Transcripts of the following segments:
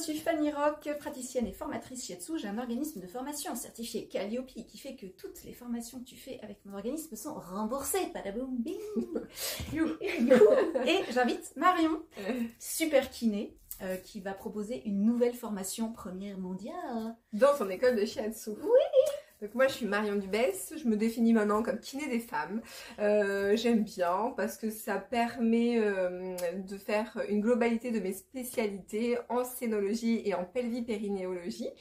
suis Fanny Rock, praticienne et formatrice shiatsu. J'ai un organisme de formation certifié Calliope qui fait que toutes les formations que tu fais avec mon organisme sont remboursées. Padaboum, bing. Et j'invite Marion, super kiné, qui va proposer une nouvelle formation première mondiale. Dans son école de shiatsu. Oui. Donc moi je suis Marion Dubès, je me définis maintenant comme kiné des femmes. J'aime bien parce que ça permet de faire une globalité de et en scénologie et en pelvipérinéologie.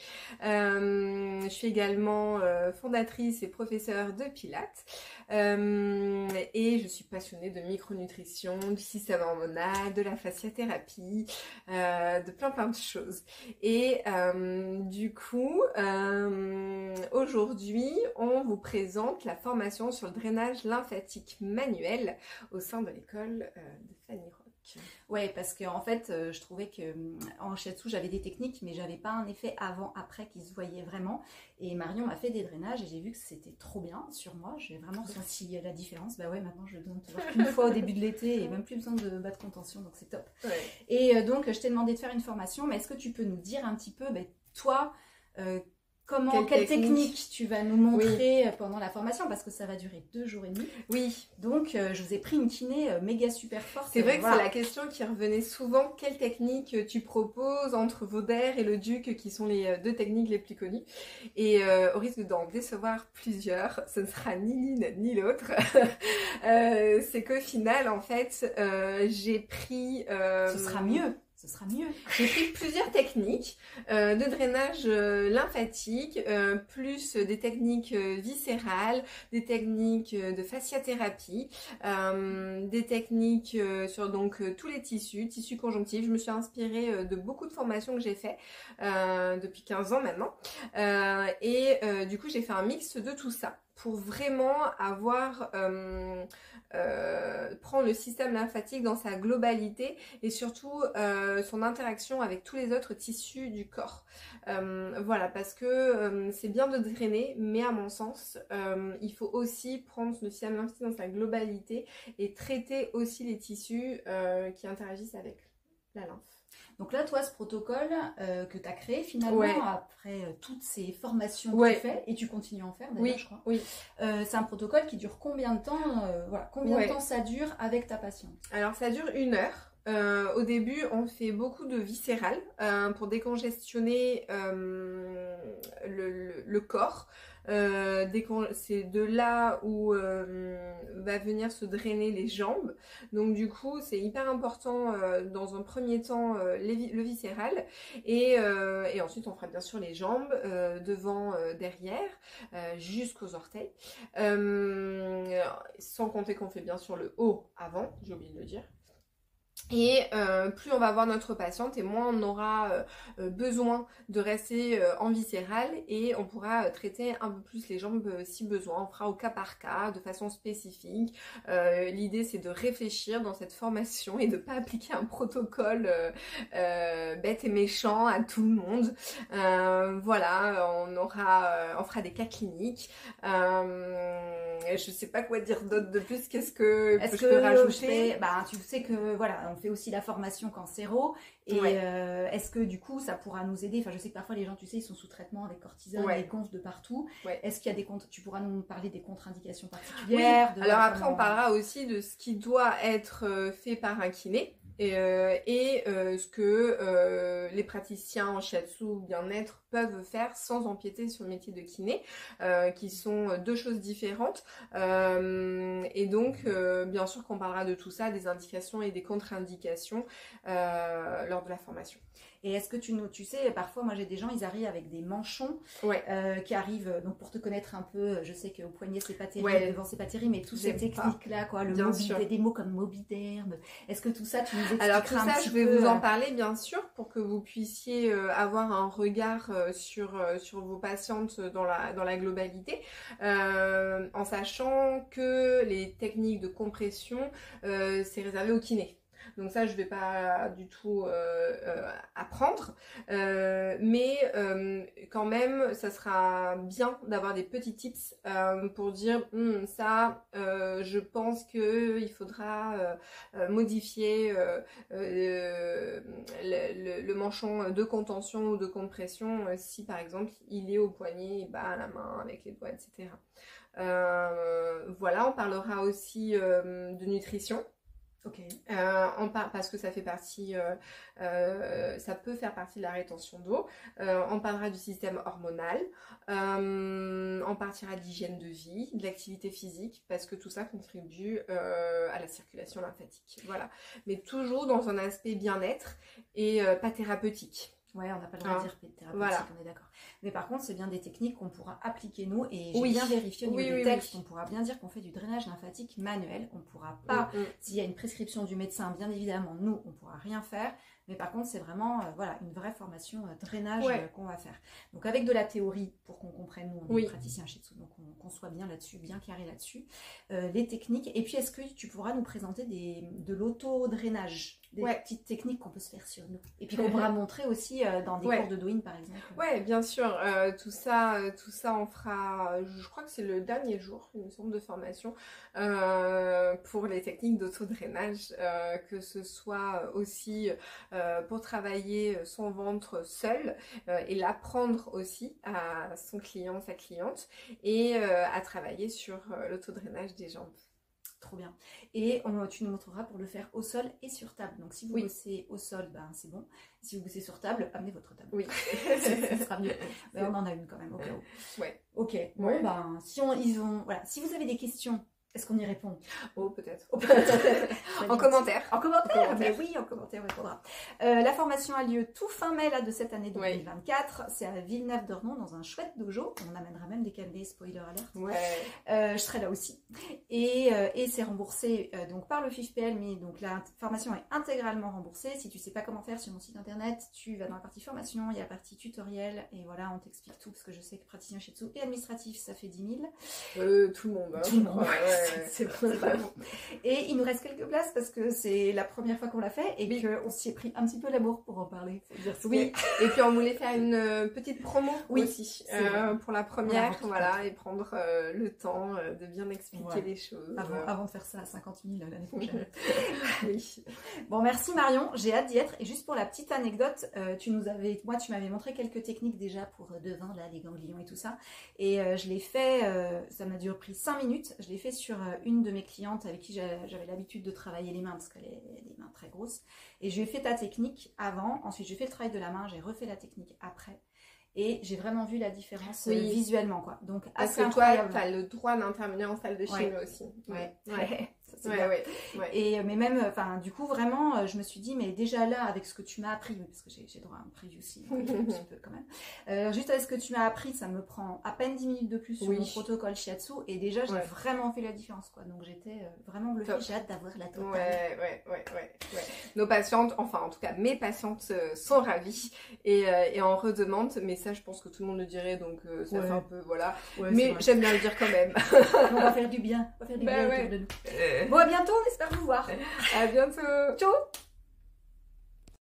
Je suis également fondatrice et professeure de pilates. Et je suis passionnée de micronutrition, du système hormonal, de la fasciathérapie, de plein de choses. Et du coup, aujourd'hui, on vous présente la formation sur le drainage lymphatique manuel au sein de l'école de Fanny Rock. Ouais, parce que en fait, je trouvais que en shiatsu, j'avais des techniques, mais j'avais pas un effet avant-après qui se voyait vraiment. Et Marion m'a fait des drainages et j'ai vu que c'était trop bien sur moi. J'ai vraiment ressenti la différence. Bah ouais, maintenant je donne te voir qu'une fois au début de l'été et même plus besoin de bas de contention, donc c'est top. Ouais. Et donc, je t'ai demandé de faire une formation, mais est-ce que tu peux nous dire un petit peu, toi, quelle technique tu vas nous montrer pendant la formation, parce que ça va durer 2 jours et demi. Oui. Donc, je vous ai pris une kiné méga super forte. C'est vrai que c'est la question qui revenait souvent. Quelle technique tu proposes entre Vauder et le Duc, qui sont les 2 techniques les plus connues? Et au risque d'en décevoir plusieurs, ce ne sera ni l'une ni l'autre. C'est qu'au final, en fait, j'ai pris... Ce sera mieux. Ce sera mieux. J'ai pris plusieurs techniques de drainage lymphatique, plus des techniques viscérales, des techniques de fasciathérapie, des techniques sur donc tous les tissus conjonctifs. Je me suis inspirée de beaucoup de formations que j'ai fait depuis 15 ans maintenant. Du coup, j'ai fait un mix de tout ça pour vraiment avoir... prendre le système lymphatique dans sa globalité et surtout son interaction avec tous les autres tissus du corps. Voilà, parce que c'est bien de drainer, mais à mon sens, il faut aussi prendre le système lymphatique dans sa globalité et traiter aussi les tissus qui interagissent avec la lymphe. Donc là, toi, ce protocole que tu as créé finalement après toutes ces formations que tu fais, et tu continues à en faire d'ailleurs, je crois. Oui. C'est un protocole qui dure combien de temps combien de temps ça dure avec ta patiente? Alors ça dure 1 heure. Au début, on fait beaucoup de viscéral pour décongestionner le corps. C'est de là où va venir se drainer les jambes. Donc du coup, c'est hyper important dans un premier temps le viscéral. Et ensuite, on fera bien sûr les jambes, devant, derrière, jusqu'aux orteils. Sans compter qu'on fait bien sûr le haut avant, j'ai oublié de le dire. Et plus on va voir notre patiente et moins on aura besoin de rester en viscéral et on pourra traiter un peu plus les jambes si besoin. On fera au cas par cas, de façon spécifique. L'idée c'est de réfléchir dans cette formation et de ne pas appliquer un protocole bête et méchant à tout le monde. Voilà, on fera des cas cliniques. Je sais pas quoi dire d'autre de plus. Qu'est-ce que je peux rajouter? Tu sais que voilà, on fait aussi la formation cancéro et est-ce que du coup ça pourra nous aider? Enfin, je sais que parfois les gens, tu sais, ils sont sous traitement avec cortisone, et gonflent de partout. Est-ce qu'il y a tu pourras nous parler des contre-indications particulières? Alors après, on parlera aussi de ce qui doit être fait par un kiné. Ce que les praticiens en shiatsu ou bien-être peuvent faire sans empiéter sur le métier de kiné, qui sont 2 choses différentes. Et donc, bien sûr qu'on parlera de tout ça, des indications et des contre-indications lors de la formation. Et est-ce que tu sais, parfois, moi j'ai des gens, ils arrivent avec des manchons qui arrivent, donc pour te connaître un peu, je sais qu'au poignet c'est pas terrible, devant c'est pas terrible, mais toutes ces techniques-là, quoi, des mots comme mobiderme, est-ce que tout ça, tu nous expliques? Alors tout ça, je vais vous en parler bien sûr, pour que vous puissiez avoir un regard sur vos patientes dans la globalité, en sachant que les techniques de compression, c'est réservé au kiné. Donc ça, je ne vais pas du tout apprendre. Mais quand même, ça sera bien d'avoir des petits tips pour dire ça, je pense qu'il faudra modifier le manchon de contention ou de compression si par exemple il est au poignet, à la main avec les doigts, etc. Voilà, on parlera aussi de nutrition. Ok. Parce que ça fait partie, ça peut faire partie de la rétention d'eau. On parlera du système hormonal. On partira de l'hygiène de vie, de l'activité physique, parce que tout ça contribue à la circulation lymphatique. Voilà. Mais toujours dans un aspect bien-être et pas thérapeutique. Ouais, on n'a pas le droit de dire thérapeutique, voilà. On est d'accord. Mais par contre, c'est bien des techniques qu'on pourra appliquer nous, et j'ai Oui. bien vérifié au niveau des textes, oui. on pourra bien dire qu'on fait du drainage lymphatique manuel, on pourra pas, s'il y a une prescription du médecin, bien évidemment, nous, on pourra rien faire, mais par contre, c'est vraiment voilà, une vraie formation drainage qu'on va faire. Donc avec de la théorie, pour qu'on comprenne, nous, on est praticien chez Shiatsu, donc qu'on soit bien là-dessus, bien carré là-dessus, les techniques, et puis est-ce que tu pourras nous présenter de l'auto-drainage, des petites techniques qu'on peut se faire sur nous, et puis qu'on pourra montrer aussi dans des cours de Douyin par exemple. Ouais, bien sûr, tout ça on fera, je crois que c'est le dernier jour, il me semble, de formation pour les techniques d'auto-drainage, que ce soit aussi pour travailler son ventre seul et l'apprendre aussi à son client, sa cliente, et à travailler sur l'auto-drainage des jambes. Trop bien. Et tu nous montreras pour le faire au sol et sur table. Donc si vous bossez au sol, c'est bon. Si vous bossez sur table, amenez votre table. Oui. Ça sera mieux. Mais on en a une quand même au cas où. Ouais. Ok. Bon, si vous avez des questions, est-ce qu'on y répond? Oh, peut-être. En commentaire. En commentaire. Mais oui, en commentaire, on répondra. La formation a lieu tout fin mai de cette année 2024. C'est à Villeneuve-d'Ornon, dans un chouette dojo. On amènera même des candés, spoiler alert. Je serai là aussi. Et c'est remboursé donc par le FIFPL, mais donc la formation est intégralement remboursée. Si tu sais pas comment faire sur mon site internet, tu vas dans la partie formation, il y a la partie tutoriel, et voilà, on t'explique tout, parce que je sais que praticien shiatsu et administratif, ça fait 10 000. Tout le monde. Tout le monde. C'est pas bon. Et il nous reste quelques places parce que c'est la première fois qu'on l'a fait et qu'on s'y est pris un petit peu l'amour pour en parler. Et puis on voulait faire une petite promo aussi pour la première, et prendre le temps de bien expliquer les choses. Avant de faire ça à 50 000 l'année prochaine. Bon, merci Marion, j'ai hâte d'y être. Et juste pour la petite anecdote, tu m'avais montré quelques techniques déjà pour devant, là, les ganglions et tout ça. Et je l'ai fait, ça m'a pris 5 minutes, je l'ai fait sur une de mes clientes avec qui j'avais l'habitude de travailler les mains parce qu'elle a des mains très grosses. Et je lui ai fait ta technique avant, ensuite j'ai fait le travail de la main, j'ai refait la technique après. Et j'ai vraiment vu la différence visuellement, quoi. Donc, parce que toi, tu as le droit d'intervenir en salle de chimie aussi. Et mais même, du coup, vraiment, je me suis dit, mais déjà là, avec ce que tu m'as appris, parce que j'ai droit à un preview aussi, un petit peu quand même. Juste avec ce que tu m'as appris, ça me prend à peine 10 minutes de plus sur mon protocole shiatsu, et déjà, j'ai vraiment fait la différence, quoi. Donc, j'étais vraiment bluffée. J'ai hâte d'avoir la totale. Nos patientes, enfin, en tout cas, mes patientes sont ravies et en redemandent, mais ça, je pense que tout le monde le dirait, donc ça fait un peu, mais j'aime bien le dire quand même. On va faire du bien, autour de nous. Bon, à bientôt, on espère vous voir. À bientôt. Ciao.